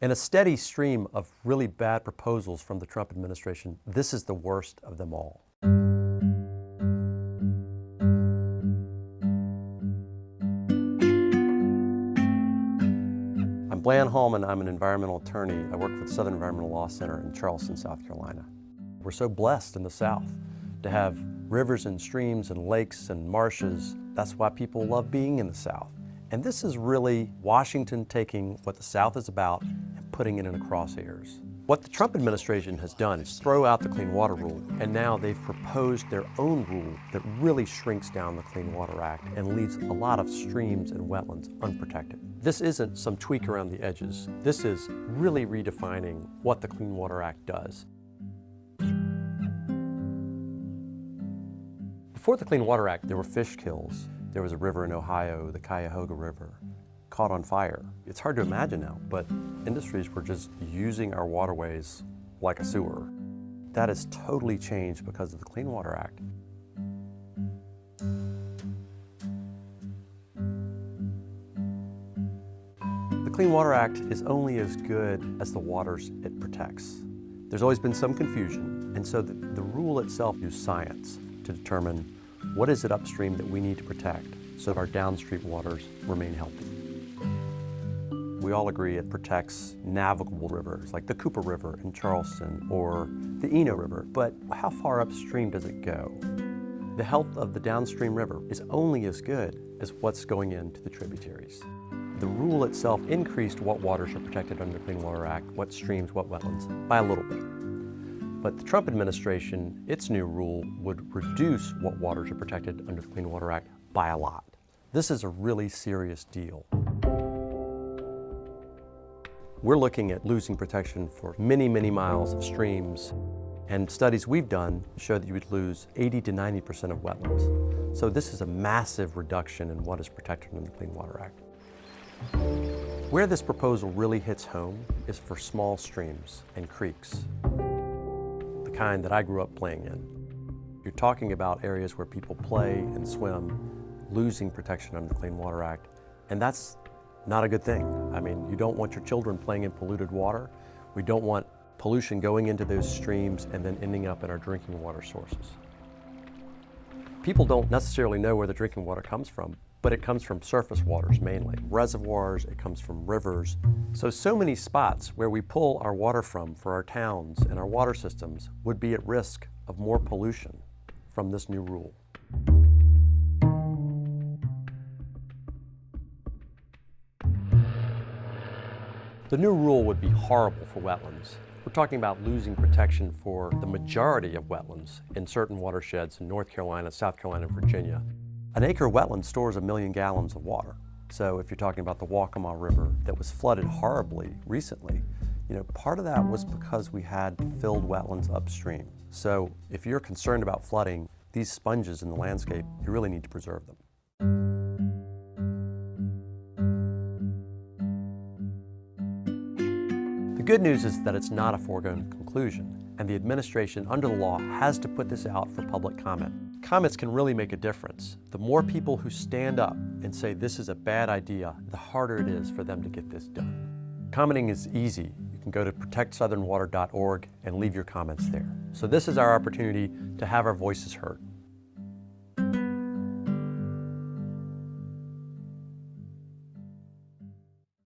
In a steady stream of really bad proposals from the Trump administration, this is the worst of them all. I'm Blan Holman. I'm an environmental attorney. I work for the Southern Environmental Law Center in Charleston, South Carolina. We're so blessed in the South to have rivers and streams and lakes and marshes. That's why people love being in the South. And this is really Washington taking what the South is about and putting it in the crosshairs. What the Trump administration has done is throw out the Clean Water Rule, and now they've proposed their own rule that really shrinks down the Clean Water Act and leaves a lot of streams and wetlands unprotected. This isn't some tweak around the edges. This is really redefining what the Clean Water Act does. Before the Clean Water Act, there were fish kills. There was a river in Ohio, the Cuyahoga River, caught on fire. It's hard to imagine now, but industries were just using our waterways like a sewer. That has totally changed because of the Clean Water Act. The Clean Water Act is only as good as the waters it protects. There's always been some confusion, and so the rule itself uses science to determine what is it upstream that we need to protect so that our downstream waters remain healthy. We all agree it protects navigable rivers like the Cooper River in Charleston or the Eno River, but how far upstream does it go? The health of the downstream river is only as good as what's going into the tributaries. The rule itself increased what waters are protected under the Clean Water Act, what streams, what wetlands, by a little bit. But the Trump administration, its new rule would reduce what waters are protected under the Clean Water Act by a lot. This is a really serious deal. We're looking at losing protection for many, many miles of streams, and studies we've done show that you would lose 80 to 90% of wetlands. So this is a massive reduction in what is protected under the Clean Water Act. Where this proposal really hits home is for small streams and creeks, the kind that I grew up playing in. You're talking about areas where people play and swim, losing protection under the Clean Water Act, and that's not a good thing. I mean, you don't want your children playing in polluted water. We don't want pollution going into those streams and then ending up in our drinking water sources. People don't necessarily know where the drinking water comes from, but it comes from surface waters mainly. Reservoirs, it comes from rivers. So many spots where we pull our water from for our towns and our water systems would be at risk of more pollution from this new rule. The new rule would be horrible for wetlands. We're talking about losing protection for the majority of wetlands in certain watersheds in North Carolina, South Carolina, and Virginia. An acre of wetland stores 1 million gallons of water. So if you're talking about the Waccamaw River that was flooded horribly recently, part of that was because we had filled wetlands upstream. So if you're concerned about flooding, these sponges in the landscape, you really need to preserve them. The good news is that it's not a foregone conclusion, and the administration under the law has to put this out for public comment. Comments can really make a difference. The more people who stand up and say this is a bad idea, the harder it is for them to get this done. Commenting is easy. You can go to protectsouthernwater.org and leave your comments there. So this is our opportunity to have our voices heard.